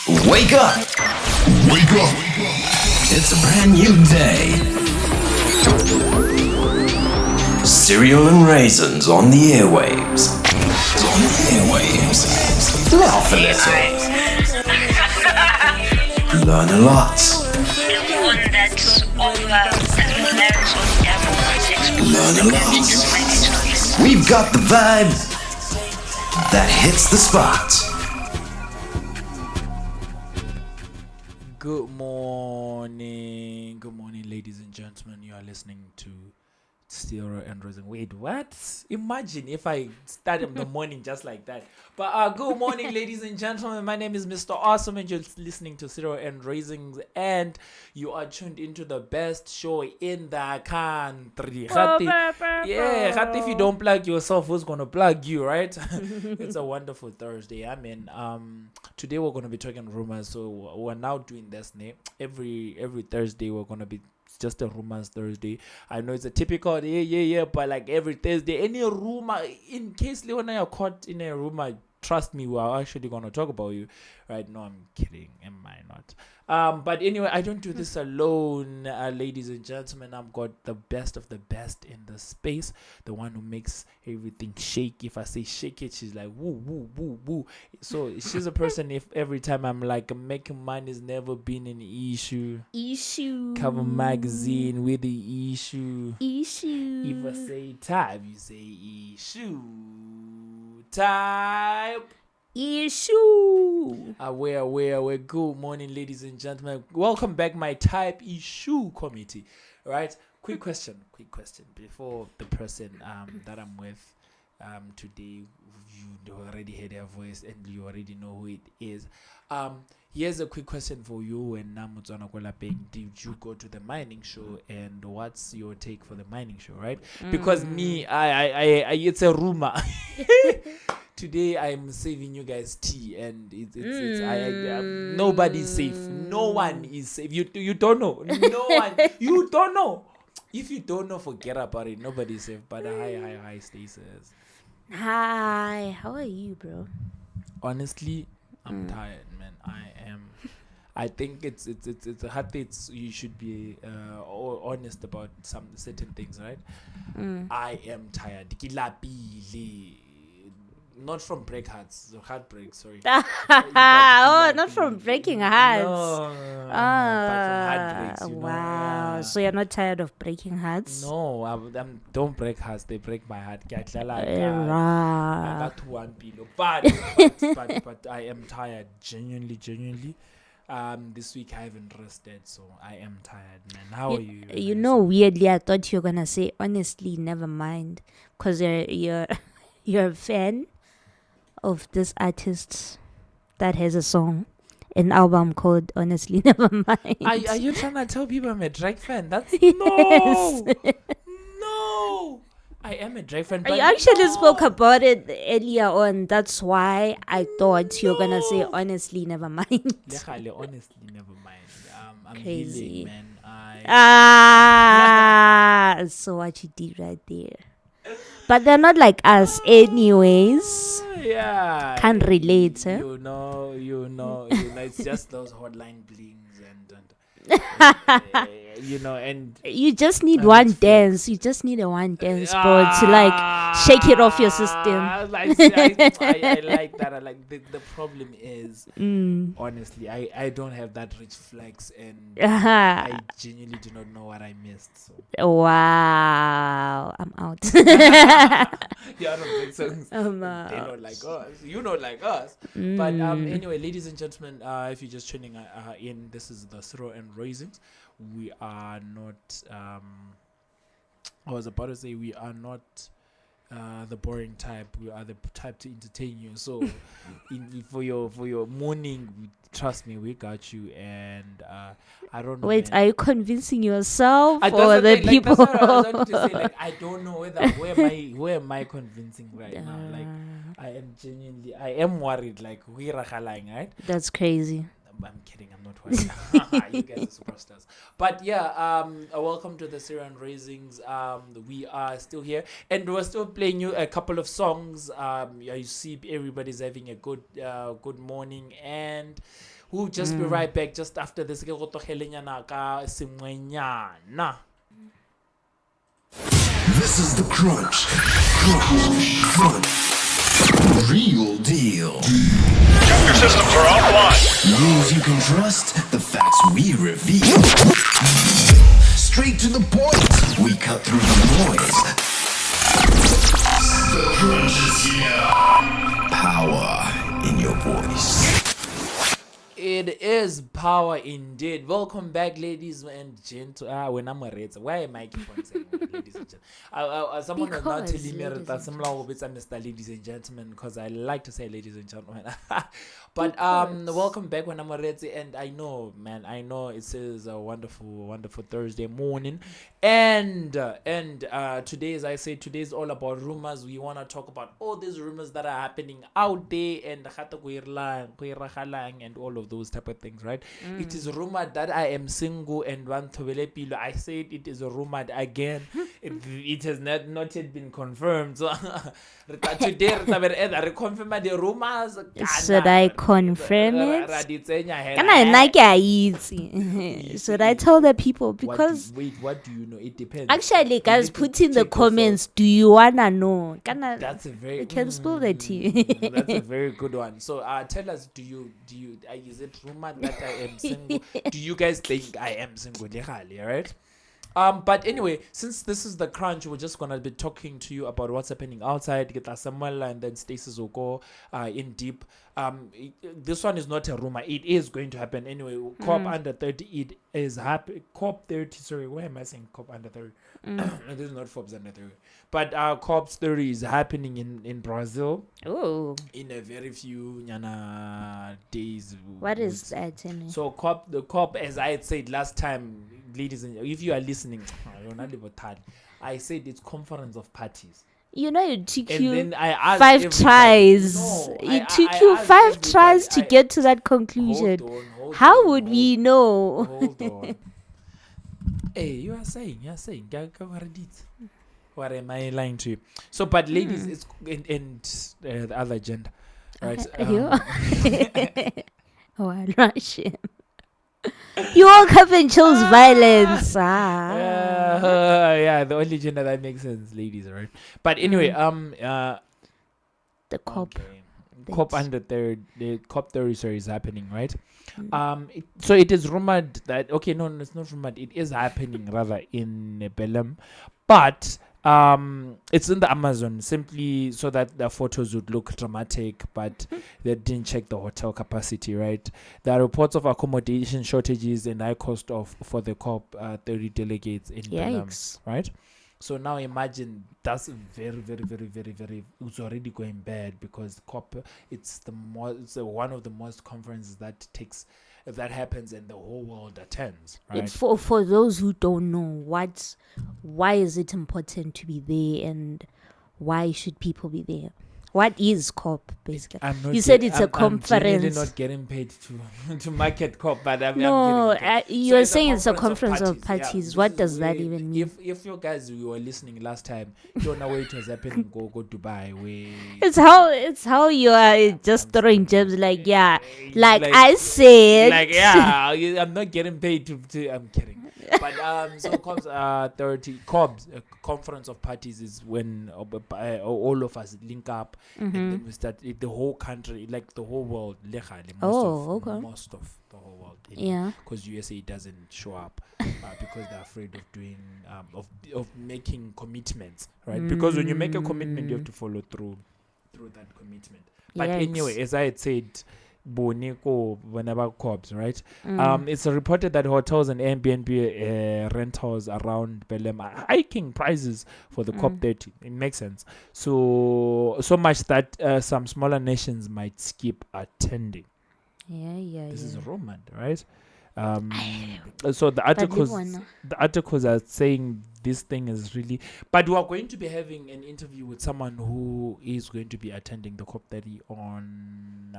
Wake up! Wake up! It's a brand new day. Cereal and raisins on the airwaves. On the airwaves. Laugh a little. Learn a lot. The one that's over Learn a lot. We've got the vibe that hits the spot. Good morning, ladies and gentlemen. You are listening to Cereal and Raisin. Wait, what? Imagine if I start in the morning just like that. But good morning, ladies and gentlemen. My name is Mr. Awesome, and you're listening to Cereal and Raisins, and you are tuned into the best show in the country. Yeah, if you don't plug yourself, who's gonna plug you, right? It's a wonderful Thursday. I mean, today we're gonna be talking rumors. So we're now doing this name every Thursday. We're gonna be just a rumors Thursday. I know it's a typical yeah, but like every Thursday, any rumor, in case Leona you're caught in a rumor, trust me, we are actually gonna talk about you. Right? No, I'm kidding. Am I not? But anyway, I don't do this alone, ladies and gentlemen. I've got the best of the best in the space, the one who makes everything shake. If I say shake it, she's like woo woo woo woo. So she's a person. If every time I'm like making money's never been an issue. Cover magazine with the issue. If I say type, you say issue. Type. Issue. Where. Good morning, ladies and gentlemen. Welcome back, my type issue committee. Right? Quick question before the person that I'm with today. You already heard her voice and you already know who it is. Here's a quick question for you. And did you go to the mining show, and what's your take for the mining show? Right? Because me, I it's a rumor. Today I'm saving you guys tea, and it's nobody's safe. No one is safe. You don't know. No one. You don't know. If you don't know, forget about it. Nobody's safe. But hi, Stacey. Hi, how are you, bro? Honestly, I'm tired, man. I think it's a hard thing. You should be honest about some certain things, right? I am tired. Not from heartbreak, sorry. Not from breaking hearts. No, but from heartbreaks, wow. Yeah. So you're not tired of breaking hearts? No, I'm don't break hearts. They break my heart. I got one pillow, but I am tired. Genuinely. This week I haven't rested, so I am tired, man. How are you? You know, weirdly, I thought you were gonna say honestly, never mind, because you're a fan of this artist that has a song, an album called Honestly Never Mind. Are you trying to tell people I'm a Drake fan? That's Yes. no. I am a Drake fan. But you actually spoke about it earlier on. That's why I thought you were gonna say honestly never mind. Honestly, never mind. I'm Crazy. healing, man. So what you did right there. But they're not like us anyways. Yeah. Can't relate, eh? You know. It's just those hotline blings and and you just need one dance. You just need a one dance bro to like shake it off your system. I like that. I like the problem is honestly I don't have that rich flex, and I genuinely do not know what I missed. So. Wow, I'm out. Yeah, I don't think so. They don't like us. You don't like us. But anyway, ladies and gentlemen, if you're just tuning in, this is the Cereal and Raisins. We are not. I was about to say we are not the boring type. We are the type to entertain you. So, for your morning, trust me, we got you. And I don't know. Wait, man. are you convincing yourself That's or the thing, people? That's what I was wanting to say. Like, I don't know where am I convincing right now? Like, I am worried. Like, we're right? That's crazy. I'm kidding. I'm not worried. You guys are superstars. But yeah, welcome to the Cereal and Raisins. We are still here, and we're still playing you a couple of songs. You see, everybody's having a good morning, and We'll just be right back just after this. Ke go tlogelenyana ka sengwenyana. This is the crunch. Crunch. Real deal. Your systems are offline. News you can trust, the facts we reveal. Straight to the point. We cut through the noise. The crunch is here. Power in your voice. It is power indeed. Welcome back, ladies and gentlemen. When I'm a red, why am I keep on saying ladies and gentlemen? Someone was not telling me that similar with Mr. Ladies and Gentlemen, because I like to say ladies and gentlemen. But welcome back when I'm a red, and I know, man, I know it is a wonderful Thursday morning, and today, as I say, today is all about rumors. We want to talk about all these rumors that are happening out there, and all of those type of things, right? It is rumored that I am single and want to pilo. I said it is rumored again. It has not yet been confirmed. So today we confirm the rumors. Should I confirm it? Should I tell the people? Because what do you know? It depends. actually, guys, put in the comments. Do you wanna know? That's a very. We can spill the tea. That's a very good one. So tell us, do you is it rumored that I am single? Do you guys think I am single? Right? But anyway, since this is the crunch, we're just gonna be talking to you about what's happening outside. Get us somewhere, and then Stacey will go in deep. This one is not a rumor; it is going to happen anyway. COP under 30, it is happy. COP 30, sorry, why am I saying COP under 30? This is not Forbes under 30, but COP 30 is happening in Brazil. Oh, In a very few days. what is that? So the COP, as I had said last time, ladies and if you are listening, I said it's conference of parties. You know, it took And you then I asked 5 everybody- tries. No, It I took you asked 5 tries to everybody. get to that conclusion. Hold How on, would hold- we know? Hold on. Hey, you're saying. What am I lying to you? So, but ladies, it's and the other agenda, right? Oh, I rush him. You woke up and chose violence. Yeah, the only gender that makes sense, ladies, right? But anyway, The cop. okay. COP under third, the COP 30 sorry is happening, right? So it is rumored that no, it's not rumored. It is happening rather in Belém, but it's in the Amazon simply so that the photos would look dramatic, but they didn't check the hotel capacity, right? There are reports of accommodation shortages and high cost for the COP 30 delegates in Belém, Yikes. right? So now imagine that's very it's already going bad because COP it's one of the most conferences that happens and the whole world attends, right? It's for those who don't know why is it important to be there and why should people be there? What is COP basically? You said it's a conference. I'm genuinely not getting paid to market COP, but I'm No, getting paid. you're it's saying it's a conference conference of parties. Yeah, What this does is that where even mean? If you guys were listening last time, you don't know where it was happening. Go Dubai. It's how you are just throwing gems like I said. I'm not getting paid to I'm kidding. But so COP's 30 COP's conference of parties is when all of us link up and then we start the whole country, like the whole world. Most of the whole world. Yeah. Because USA doesn't show up because they're afraid of doing of making commitments, right? Because when you make a commitment, you have to follow through that commitment. But Yikes. anyway, as I had said. Boneko, whenever COPs, right? It's reported that hotels and Airbnb rentals around Belém are hiking prices for the COP 30. It makes sense. So much that some smaller nations might skip attending. This is rumored, right? So the articles are saying this thing is really, but we are going to be having an interview with someone who is going to be attending the COP 30 on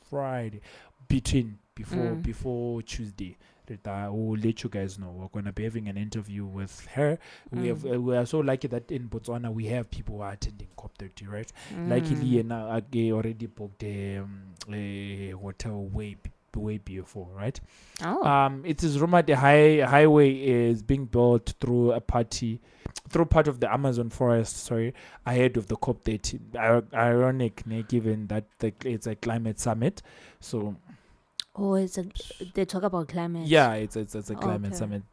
Friday before Tuesday. We'll let you guys know. We're going to be having an interview with her. We are so lucky that in Botswana we have people who are attending COP 30, right? Luckily, I already booked a hotel way way before, right? Oh. It is rumored the highway is being built through part of the Amazon forest, sorry, ahead of the COP30. Ironic, given that it's a climate summit. So Oh, they talk about climate. yeah, it's a climate Okay. summit,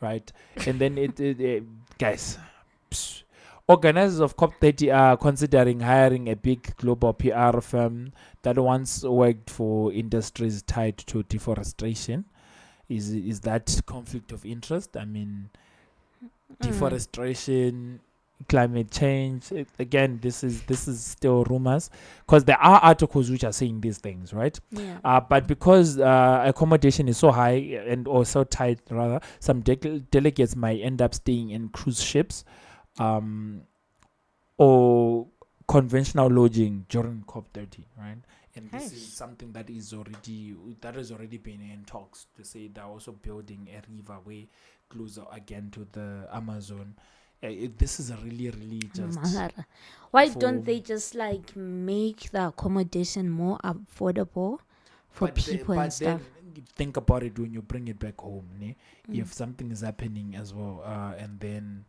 right? And then guys, organizers of COP30 are considering hiring a big global PR firm that once worked for industries tied to deforestation. Is that conflict of interest? I mean, deforestation, climate change. Again, this is still rumors, because there are articles which are saying these things, right? Yeah. But because accommodation is so high or so tight, rather, some delegates might end up staying in cruise ships, or conventional lodging during COP30, right? And this is Nice. something that has already been in talks, to say they're also building a river way closer again to the Amazon. This is really just Mara. Why for- don't they just like make the accommodation more affordable for people and stuff? Then think about it when you bring it back home, ne? If something is happening as well, and then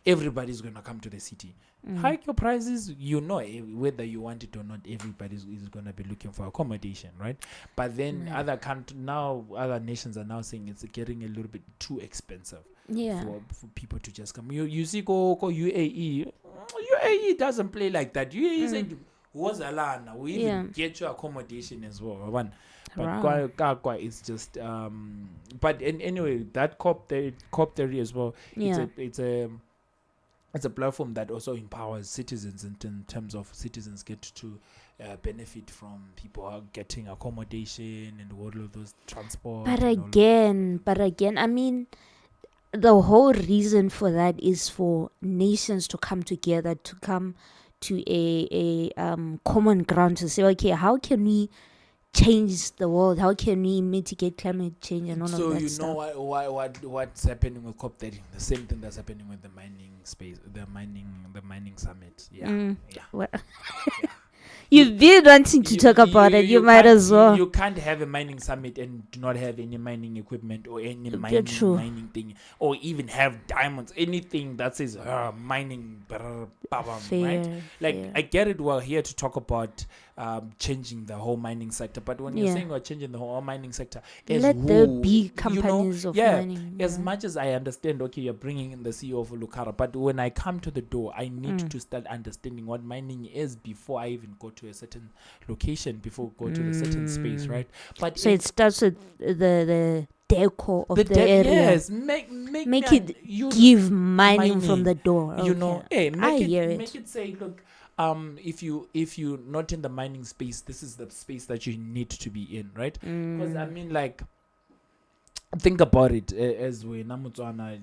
everybody's gonna come to the city. Hike your prices, whether you want it or not, everybody is gonna be looking for accommodation, right? But then other nations are now saying it's getting a little bit too expensive Yeah. for people to just come. You see, go UAE. UAE doesn't play like that. UAE said, "Was Alana, we even get your accommodation as well." One, but Wow. it's just But anyway, that COP30 as well. Yeah. It's a platform that also empowers citizens in terms of citizens get to benefit from people getting accommodation and all of those transport. But and all of- again, I mean, the whole reason for that is for nations to come together, to come to a common ground, to say, okay, how can we change the world? How can we mitigate climate change and all So of that you stuff? know what's happening with COP30? The same thing that's happening with the mining space, the mining summit. Yeah, yeah. Well, you've been wanting to talk about it. You might can't- as well. You can't have a mining summit and do not have any mining equipment or any True. mining thing, or even have diamonds. Anything that says mining, right? Fair, Like, fair. I get it. We're here to talk about changing the whole mining sector, but when you're Yeah. saying we're changing the whole mining sector, as Let there who, be companies of mining. as yeah. much as I understand, okay, you're bringing in the CEO of Lukara, but when I come to the door, I need to start understanding what mining is before I even go to a certain location, before I go to the certain space, right? But So it starts with the deco of the area. yes, make Make that- it you give mining from mining, the door. you Okay. know, hey, I hear it. make it say, look, if you not in the mining space, this is the space that you need to be in, right? Because I mean, like, think about it, as we Namutswana,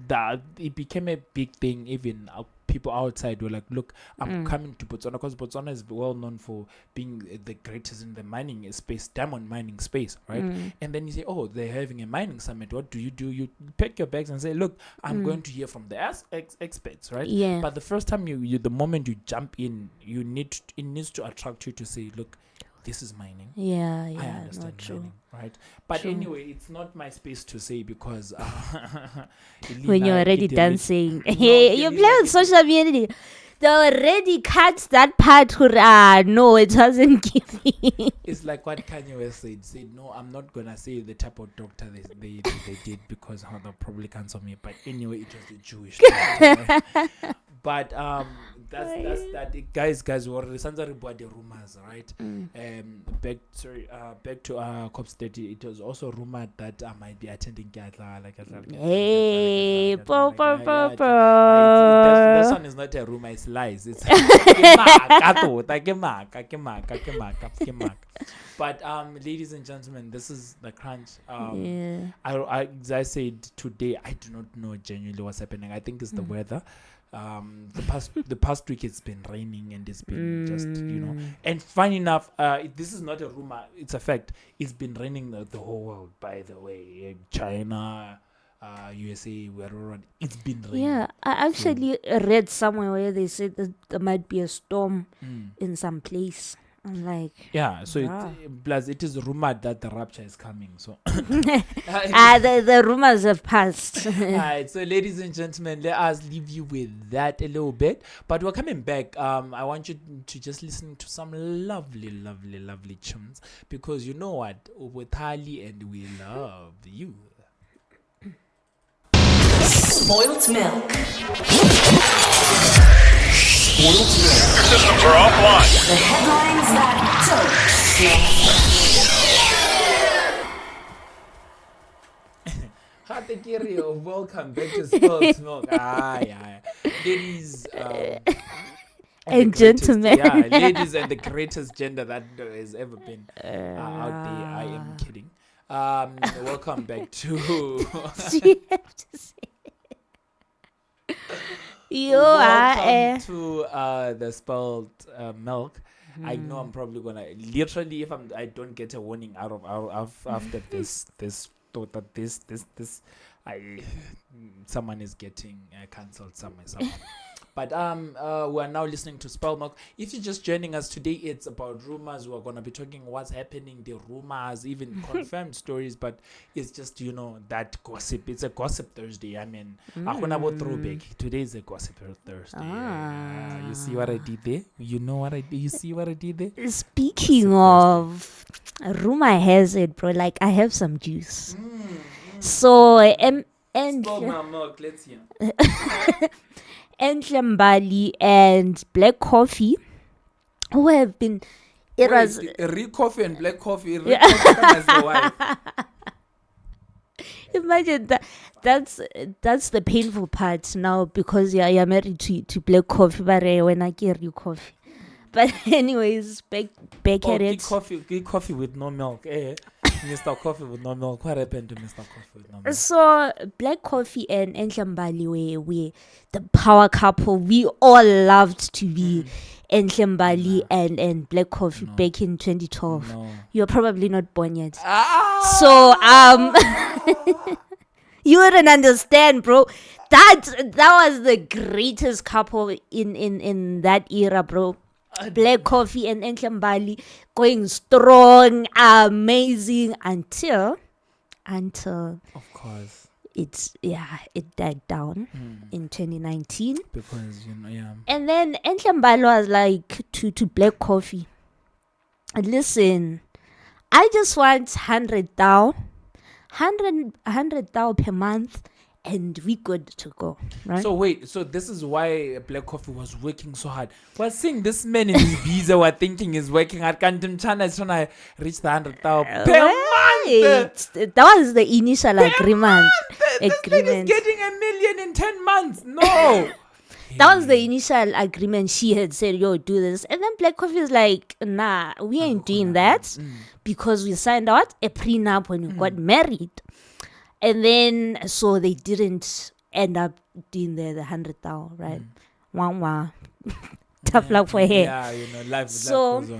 that it became a big thing. Even people outside were like, look, I'm coming to Botswana, because Botswana is well known for being the greatest in the mining space, diamond mining space, right? And then you say, oh, they're having a mining summit. What do? You pack your bags and say, look, I'm going to hear from the experts, right? Yeah. But the first time the moment you jump in, it needs to attract you to say, look, this is mining. Yeah, I yeah, understand not true. mining, right? But True. anyway, it's not my space to say, because When you're already Elena, dancing, No, hey, you Elena, play on social media. They already cut that part. No, it wasn't giving. it's like what Kanye West said, no, I'm not gonna say the type of doctor they did, because they'll probably cancel me. But anyway, it was a Jewish doctor, right? But that's that. Guys, what Sansa about the rumors, right? Back to COP30. It was also rumored that I might be attending Gatla. Hey, po. This one is not a rumor, it's lies. It's but ladies and gentlemen, this is the crunch. Yeah. As I said today, I do not know genuinely what's happening. I think it's the weather. The past week it's been raining, and it's been just, and funny enough, this is not a rumor, it's a fact. It's been raining the whole world, by the way. China, USA, wherever, it's been raining. Yeah, I actually read somewhere where they said that there might be a storm in some place. I'm like, Yeah, so Bruh. plus it is rumored that the rapture is coming. So, the rumors have passed. alright. So, ladies and gentlemen, let us leave you with that a little bit. But we're coming back. I want you to just listen to some lovely, lovely, lovely tunes because you know what, Obotali and we love you. Spoilt Milk. Your systems are offline. The headlines that don't Hatekirio, welcome back to Spoilt Milk. Yeah. Ladies And the greatest- gentlemen. Yeah, ladies and the greatest gender that has ever been out there. I am kidding. Welcome back to You have to say. You are welcome to the Spoilt Milk. I know I'm probably gonna literally if I don't get a warning out of after this thought that this someone is getting cancelled somewhere. But we are now listening to Spoilt Milk. If you're just joining us today, it's about rumors. We're gonna be talking what's happening, the rumors, even confirmed stories. But it's just that gossip. It's a gossip Thursday. I mean, about throwback. Today is a gossip Thursday. You see what I did there? You know what I did? You see what I did there? Speaking of, rumor has it, bro. Like I have some juice. So and Spoilt my milk. Let's hear. Enhlembali and Black Coffee, who have been. It was real coffee and black coffee. Real coffee come as the wife. imagine that. That's the painful part now because you're married to Black Coffee, but when I get you coffee. But anyways, back at it. Coffee with no milk. Mr. Coffee with no milk. What happened to Mr. Coffee with no milk? So Black Coffee and Enhlembali were the power couple. We all loved to be Enhlembali and Black Coffee back in 2012. No. You're probably not born yet. Ah! So you wouldn't understand, bro. That was the greatest couple in that era, bro. Black Coffee and Enhlembali going strong, amazing until Of course. it died down in 2019. Because, And then Enhlembali was like to Black Coffee, listen, I just want 100,000 per month and we good to go, right? So wait, so this is why Black Coffee was working so hard. We're seeing this man in his visa were thinking is working hard. Kantim China is trying to reach the 100,000 per month. That was the initial agreement. This thing is getting 1 million in 10 months. No. That was the initial agreement. She had said, yo, do this. And then Black Coffee is like, nah, we ain't doing that because we signed out a prenup when we got married. And then, so they didn't end up doing the 100,000, right? Wah. Tough luck for her. Yeah, life So, goes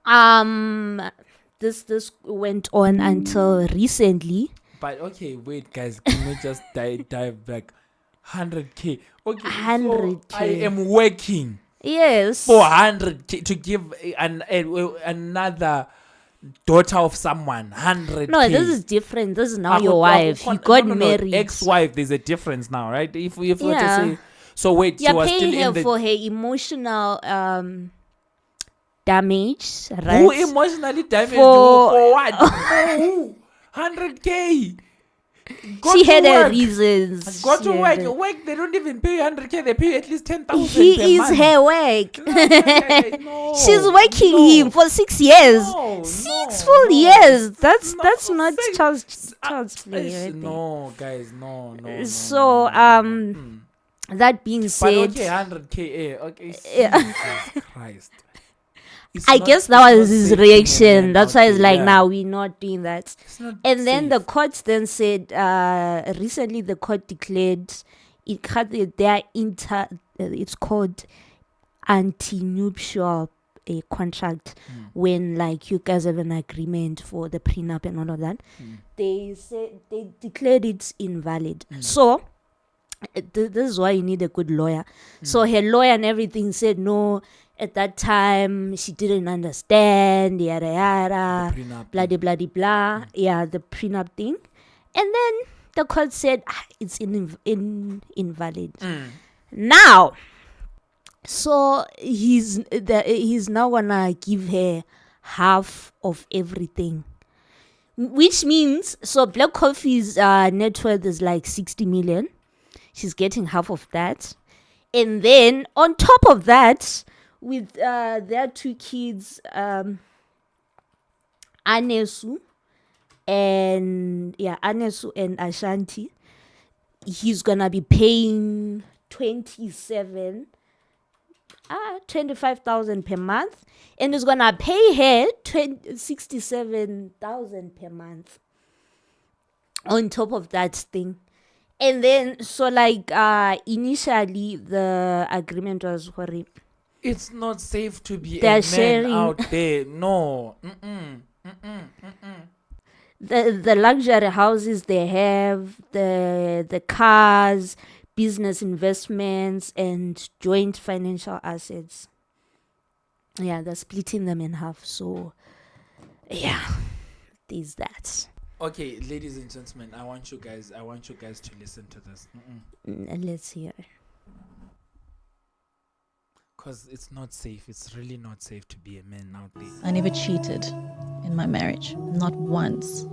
on. This went on until recently. But okay, wait, guys, can we just dive back? 100K. Okay, 100K. So I am working Yes. for 100K to give another daughter of someone 100K. No, this is different. This is now your wife. You got married. Ex-wife, there's a difference now, right? If we were to Yeah. say, so wait, You're so was paying still her in the for her emotional damage, right? who emotionally damaged you For- for what? For who? 100K. Go She to had her work. reasons. Go She to had work. her- Work, they don't even pay 100K. They pay at least 10,000 per He is month. her work. No, She's working no. him for 6 years. No, 6 no, full no. years. That's No, not six- child's play. Right there. No, guys, no. So, that being But said, okay, 100K. Okay, Yeah. Jesus Christ. It's I not- guess it's that not was his safe being a reaction. man That's out why it's there, like, yeah. now we're not doing that. It's not And then the safe. courts then said, recently the court declared it had it's called anti-nuptial contract when like you guys have an agreement for the prenup and all of that. They declared it invalid. So This is why you need a good lawyer. So her lawyer and everything said no. At that time, she didn't understand, yada yada, prenup blah blah blah blah. Yeah, the prenup thing, and then the court said it's invalid. Now, so he's now gonna give her half of everything, which means so Black Coffee's net worth is like 60 million. She's getting half of that, and then on top of that, with their 2 kids, Anesu and Ashanti, he's gonna be paying 25,000 per month, and he's gonna pay her 67,000 per month on top of that thing. And then so like initially the agreement was for it. It's not safe to be They're a man sharing. out there. No. The luxury houses they have, the cars, business investments, and joint financial assets. Yeah, they're splitting them in half. So, yeah, there's that. Okay, ladies and gentlemen, I want you guys to listen to this. Let's hear. Because it's not safe. It's really not safe to be a man out there. I never cheated in my marriage, not once,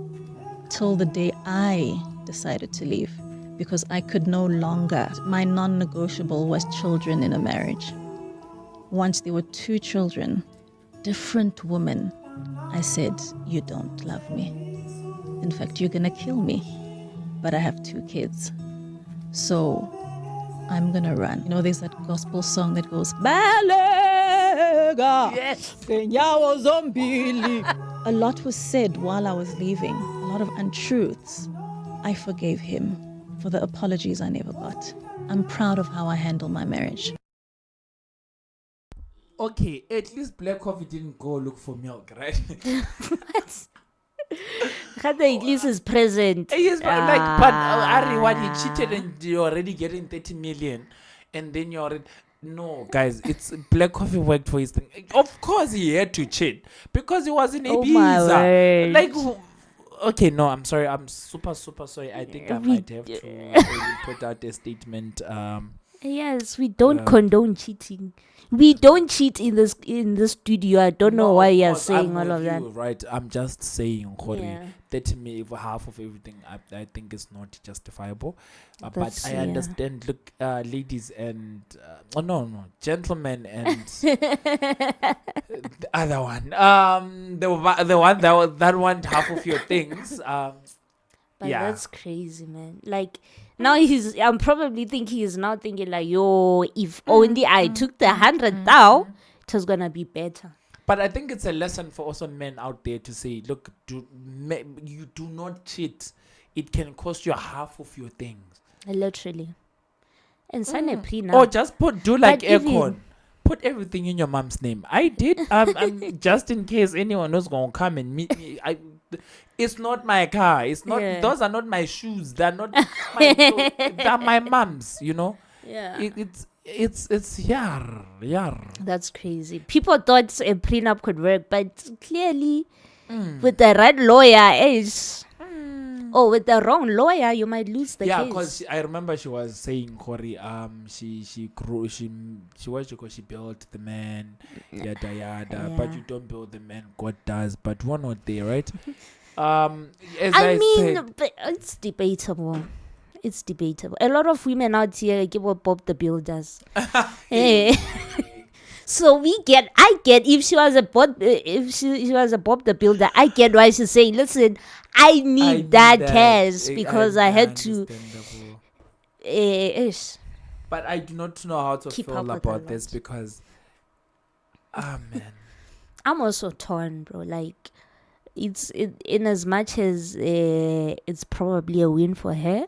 till the day I decided to leave, because I could no longer. My non-negotiable was children in a marriage. Once there were 2 children, different women, I said, you don't love me. In fact, you're gonna kill me. But I have 2 kids. So I'm gonna run. You know, there's that gospel song that goes, Balega. Yes. A lot was said while I was leaving, a lot of untruths. I forgave him for the apologies I never got. I'm proud of how I handle my marriage. Okay, at least Black Coffee didn't go look for milk, right? At least is present. Yes, but Ari, what he cheated and you're already getting 30 million, and then you're already. No, guys, it's Black Coffee worked for his thing. Of course, he had to cheat because he was in Oh my Ibiza. word. Like, okay, no, I'm sorry. I'm super sorry. I think I might have to put out a statement. Yes, we don't condone cheating. We don't cheat in the studio. I don't know why of you're course, saying I'm all of with that. you, right? I'm just saying, Khori, Yeah. 30 million for half of everything, I think is not justifiable. But That's- I yeah. understand. Look, ladies and gentlemen and the other one, the one that want half of your things. But Yeah. that's crazy, man. Like now I'm probably thinking he's now thinking like, yo, if only I took the 100,000, it was gonna be better. But I think it's a lesson for also men out there to say, look, you do not cheat. It can cost you half of your things. Literally. And sign a prenup. Or just do like But even- Aircon. Put everything in your mom's name. I did. Just in case anyone was gonna come and meet me. It's not my car. It's not. Yeah. Those are not my shoes. They're not my clothes. They're my mom's. You know. Yeah. It's yar. That's crazy. People thought a prenup could work, but clearly, with the right lawyer, or with the wrong lawyer, you might lose the Yeah, case. because I remember she was saying, Corey, she built the man, yada yada. But Yeah. you don't build the man, God does. But we're not there, right? As I mean, said, but it's debatable. It's debatable. A lot of women out here give up Bob the Builders. Eh. So I get if she was a Bob the Builder, I get why she's saying, listen, I need that cash because I had to. understandable. Ish. But I do not know how to Keep feel up with about her this lot. because, man. I'm also torn, bro. Like, it's in as much as it's probably a win for her,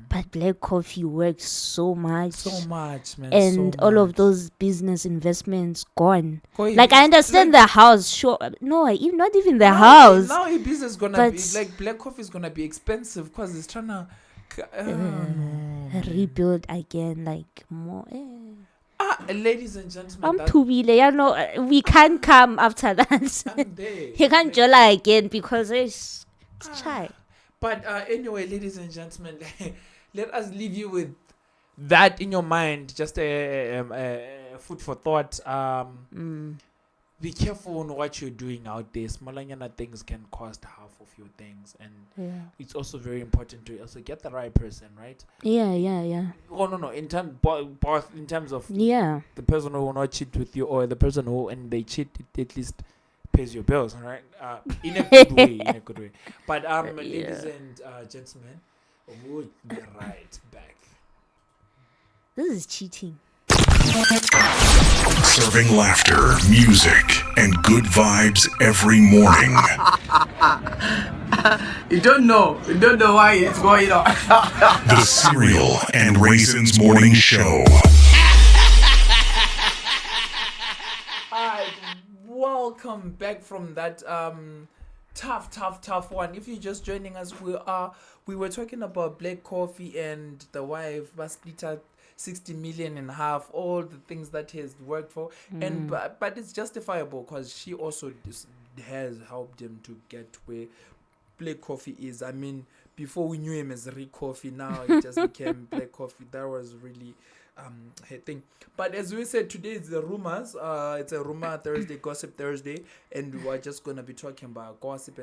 but Black Coffee works so much. So much, man. And so all of much. those business investments gone. Koi, Like, I understand the house, sure. No, not even the house. Now a business gonna But- be like Black Coffee is gonna be expensive because it's trying to. No, rebuild again, like more. Ladies and gentlemen, I'm too we can't come after that. I'm there. He can't jola again because it's shy. But anyway, ladies and gentlemen, let us leave you with that in your mind. Just a food for thought. Be careful on what you're doing out there. Smallanyana things can cost half of your things, and it's also very important to also get the right person, right? Yeah. Oh no, in terms both in terms of Yeah. the person who will not cheat with you, or the person who, and they cheat, it at least pays your bills, right? In a good way, in a good way. But ladies and gentlemen, we'll be right back. This is cheating. Serving laughter, music, and good vibes every morning. You don't know why it's going on. The Cereal and Raisins Morning Show. Alright, welcome back from that tough one. If you're just joining us, we were talking about black coffee and the wife Baslita 60 million and a half, all the things that he has worked for, and but it's justifiable because she also has helped him to get where black coffee is. I mean, before we knew him as Rick Coffee, now it just became black coffee. That was really her thing. But as we said, today is the rumors. It's a rumor Thursday, gossip Thursday, and we're just gonna be talking about gossip.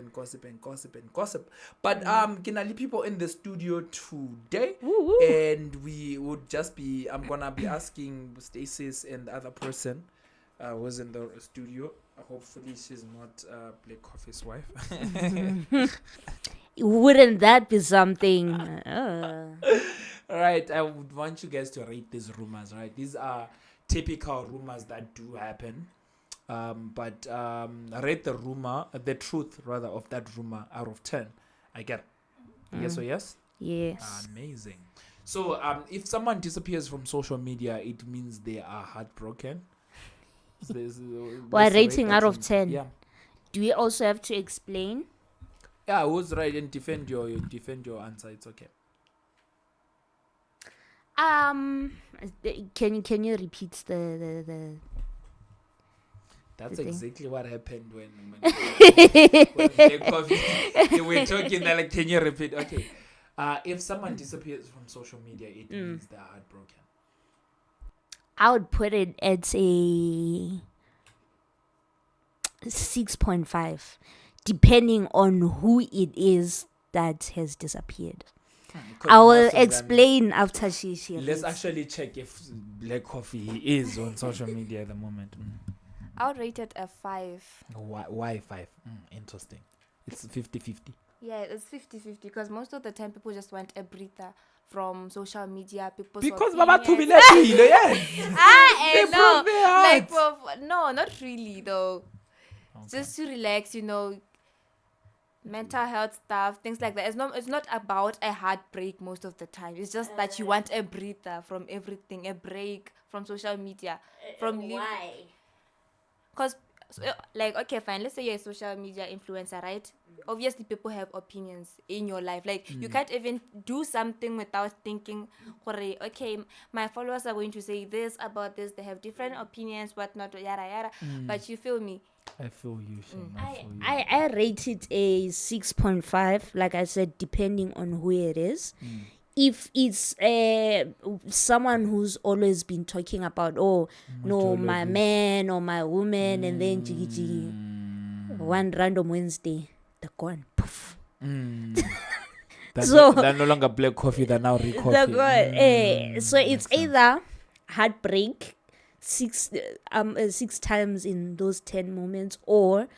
But Kinali people in the studio today, and we would just be. I'm gonna be asking Stasis and the other person who's in the studio. Hopefully, she's not Black Coffee's wife. Wouldn't that be something? Right, I would want you guys to rate these rumors, right? These are typical rumors that do happen. But rate the truth rather of that rumor out of 10. I get yes or yes? Yes. Amazing. So if someone disappears from social media, it means they are heartbroken. So Well, rating out of from 10. Yeah. Do we also have to explain? Yeah, who's right, and defend your answer. It's okay. Can you repeat the That's the thing? exactly what happened when Black Coffee, they were talking. They're like, can you repeat? Okay. If someone disappears from social media, it means they're heartbroken. I would put it at a 6.5, depending on who it is that has disappeared. I will explain after she Let's reads. actually check if Black Coffee is on social media at the moment. I would rate it a 5. Why 5? Interesting. It's 50-50. Yeah, it's 50-50 because most of the time people just want a breather from social media. Because Baba to be left, yes. I They know. broke their Like, no, not really though. Okay. Just to relax, mental health stuff, things like that. It's not about a heartbreak most of the time. It's just that you want a breather from everything, a break from social media, from Why? Because, like, okay, fine. Let's say you're a social media influencer, right? Obviously, people have opinions in your life. Like, you can't even do something without thinking, okay, my followers are going to say this about this. They have different opinions, whatnot, yada, yada. But you feel me? I feel you, Shane. I rate it a 6.5, like I said, depending on who it is. If it's someone who's always been talking about, my man or my woman, and then jiggy, one random Wednesday, they're gone. Poof. They're no longer Black Coffee, they're now Rick Coffee. They're gone. So it's either heartbreak, 6 times in those 10 moments, or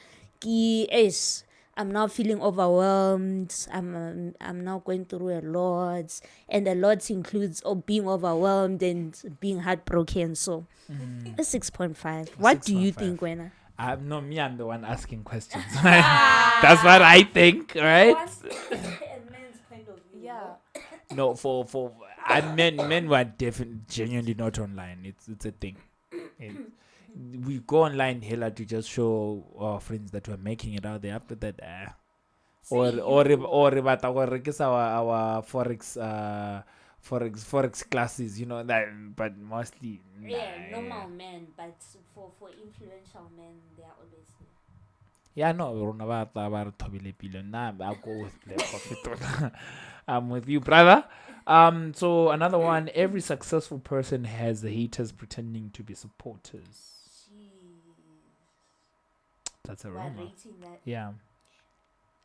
I'm now feeling overwhelmed. I'm now going through a lot, and a lot includes being overwhelmed and being heartbroken. So a 6.5. What do you think, Wena? I'm the one asking questions. That's what I think, right? Yeah. No, for men were genuinely not online. It's a thing. We go online hella to just show our friends that we're making it out there. After that, or our forex forex classes, you know that, but mostly normal men, but for influential men, they are always there. Yeah, no, rona ba tla ba re thobile pele. Nah, I'll go with Black Coffee. I'm with you, brother. So another one, every successful person has haters pretending to be supporters. That's a We're rumor. rating that. Yeah.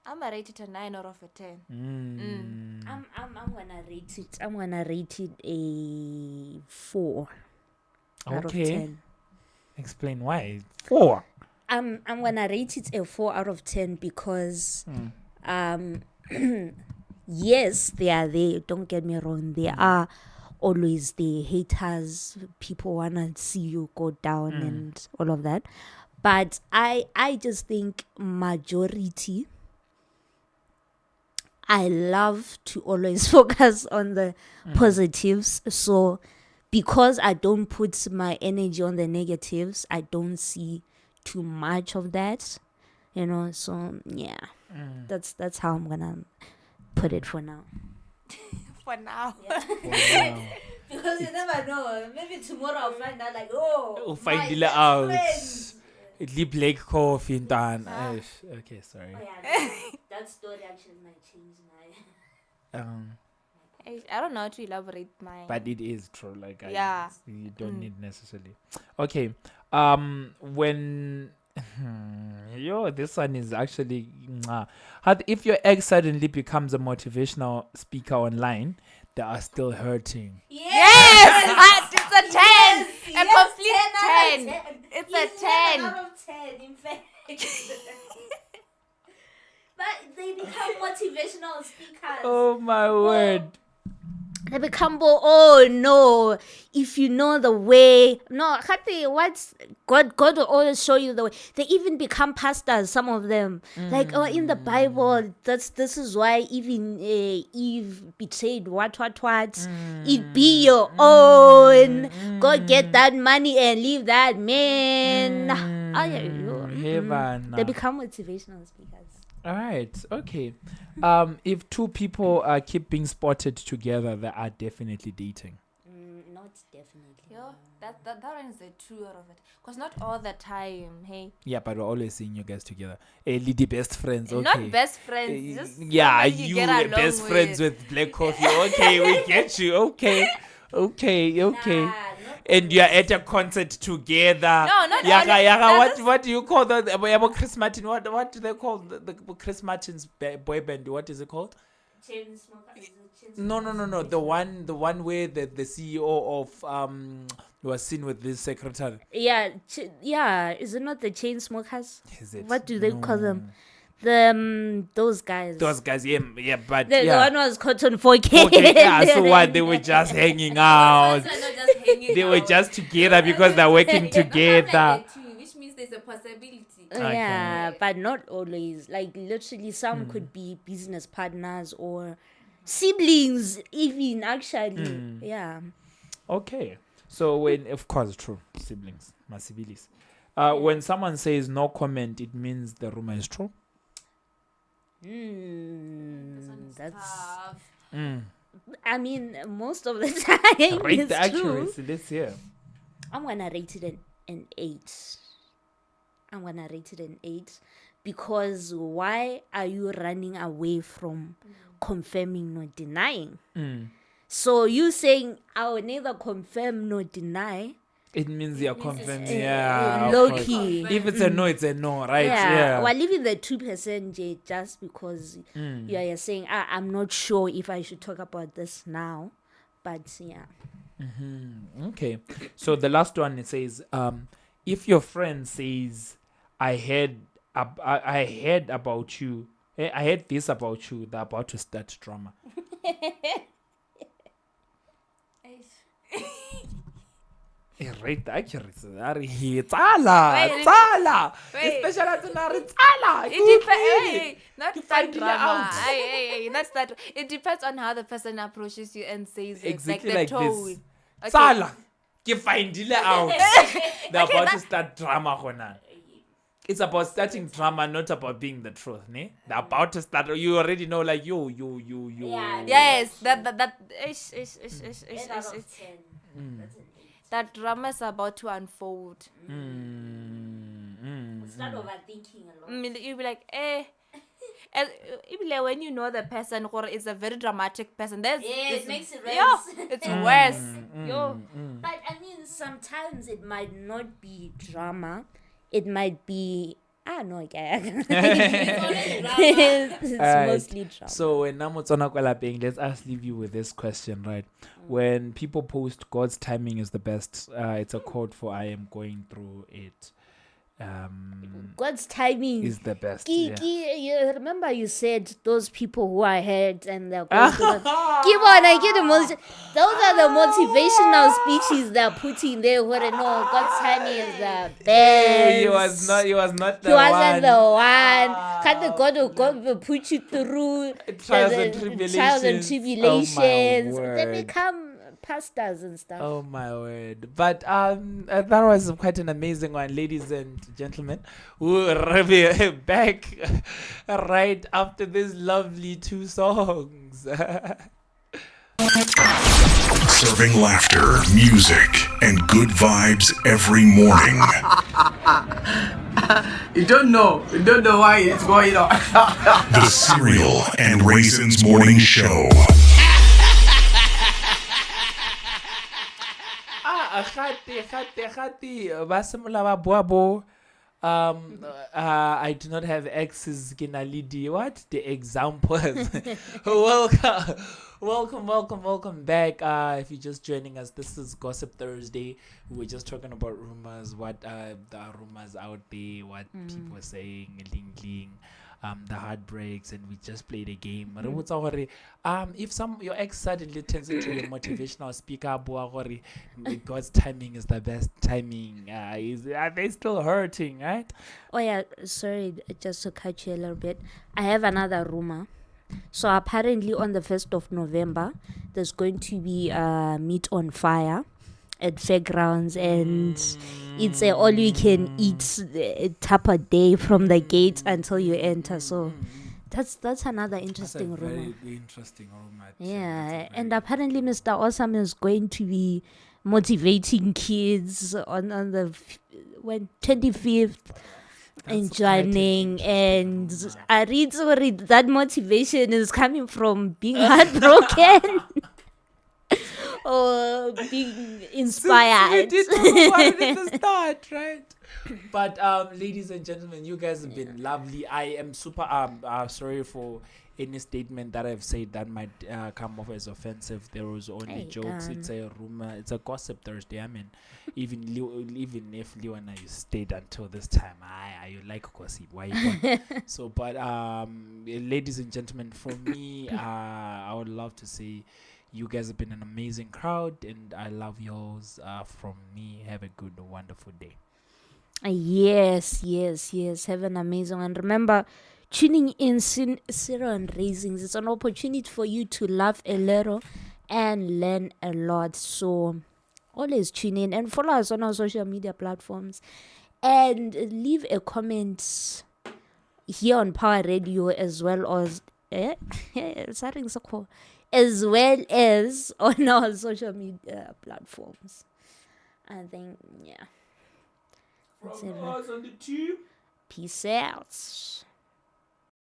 I'm gonna rate it a 9 out of a 10. I'm gonna rate it. I'm gonna rate it a 4 out of Okay. 10. Explain why. 4. I'm gonna rate it a 4 out of 10 because yes, they are there. Don't get me wrong. There are always the haters. People wanna see you go down and all of that. But I just think majority. I love to always focus on the positives. So because I don't put my energy on the negatives, I don't see too much of that. You know, so yeah. That's how I'm gonna put it for now. For now. Because you never know. Maybe tomorrow I'll find out like, oh, Find it out. It Black Coffee done. Okay, sorry. Oh, yeah, that story actually might change my. I don't know how to elaborate my. But it is true. Like, Yeah. you don't need necessarily. Okay. When this one is actually if your ex suddenly becomes a motivational speaker online, they are still hurting. Yes! It's a 10! A complete 10! It's a 10! Out of 10, in fact. But they become motivational speakers. Oh my word. They become, oh no, if you know the way. No, Khati, what's God will always show you the way. They even become pastors, some of them. Like, in the Bible, this is why even Eve betrayed what. It be your own. Go get that money and leave that man. They become motivational speakers. All right. Okay. If two people keep being spotted together, they are definitely dating. Not definitely. Yo, that one is the 2 out of it. Because not all the time, hey. Yeah, but we're always seeing you guys together. Lady best friends. Okay. Not best friends. Just yeah, somebody you get were along best friends with Black Coffee. Okay, we get you. Okay. Nah, And you are at a concert together. No, not Yaga. What do you call that? Chris Martin. What do they call the Chris Martin's boy band? What is it called? No. The one where the CEO of was seen with this secretary. Yeah. Is it not the chain smokers? Is it? What do they call them? Those guys. Yeah, but The yeah. one was Cotton 4K. Okay, yeah, so what? They were just hanging out. They were just together because they're working together. Which means there's a possibility. Yeah, but not always. Like literally, some could be business partners or siblings, even actually. Yeah. Okay. So when, of course, true, siblings, my siblings. When someone says no comment, it means the rumor is true. That's. I mean, most of the time. Rate it's the accuracy. true. Let's hear. I'm gonna rate it an 8. I'm gonna rate it an 8 because why are you running away from confirming nor denying? So you saying I will neither confirm nor deny. It means you're confirming. Yeah. Low of course. key. If it's a no, it's a no, right? Yeah. Well, leaving the 2% just because you're saying I'm not sure if I should talk about this now, but yeah. Okay. So the last one, it says, if your friend says, I heard about you. I heard this about you. They're about to start drama. Rate the accuracy. Tsala. Especially at tsala. Not start drama. Not start. It depends on how the person approaches you and says it. Exactly like the like tone. this. Okay. Tsala. Ke findile out. They're about to start drama. It's about starting drama, not about being the truth, ne? The about to start, you already know, like, you. Yes, that drama is about to unfold. Start overthinking a lot. You'll be like, eh. And even like when you know the person or is a very dramatic person, It makes it worse. Yeah, it's worse. Yo. But I mean, sometimes it might not be drama. It might be no, it's mostly drama. So when Namotsona Kwalapeng, let's us leave you with this question, right? When people post God's timing is the best, it's a quote for I am going through it. God's timing is the best. You remember you said those people who are hurt and they're going through keep on, I get those are the motivational speeches they're putting there where no, God's timing is the best. He was not the one. He wasn't the one. Can't the God will put you through trials and tribulations. They become pastas and stuff. Oh my word. But that was quite an amazing one, ladies and gentlemen. We'll be back right after these lovely 2 songs. Serving laughter, music, and good vibes every morning. You don't know why it's going on. The Cereal and Raisins Morning Show. I do not have X's Ginalidi. What? The examples. Welcome back. If you're just joining us, this is Gossip Thursday. We're just talking about rumors, what the rumors out there, what people are saying, ling, the heartbreaks, and we just played a game. If your ex suddenly turns into a motivational speaker, God's timing is the best timing. Are they still hurting, right? Oh yeah, sorry, just to cut you a little bit. I have another rumor. So apparently on the 1st of November, there's going to be meat on fire at fairgrounds, and it's a all-you-can-eat type of day from the gate until you enter. So that's another interesting rumor. Very interesting rumor. Yeah, and apparently Mr. Awesome is going to be motivating kids on the 25th. And joining, and I read that motivation is coming from being heartbroken or being inspired. We did talk about it at the start, right? But ladies and gentlemen, you guys have been lovely. I am super sorry for any statement that I've said that might come off as offensive. There was only jokes. It's a rumor. It's a Gossip Thursday. I mean, even if Leona you stayed until this time, you like gossip. Why you gone? So, but ladies and gentlemen, for me, I would love to say you guys have been an amazing crowd, and I love yours. From me, have a good, wonderful day. Yes. Have an amazing one. Remember, tuning in Cereal and Raisins, it's an opportunity for you to laugh a little and learn a lot. So always tune in and follow us on our social media platforms and leave a comment here on Power Radio as well as as well as on our social media platforms. I think, yeah. From us on the tube. Peace out.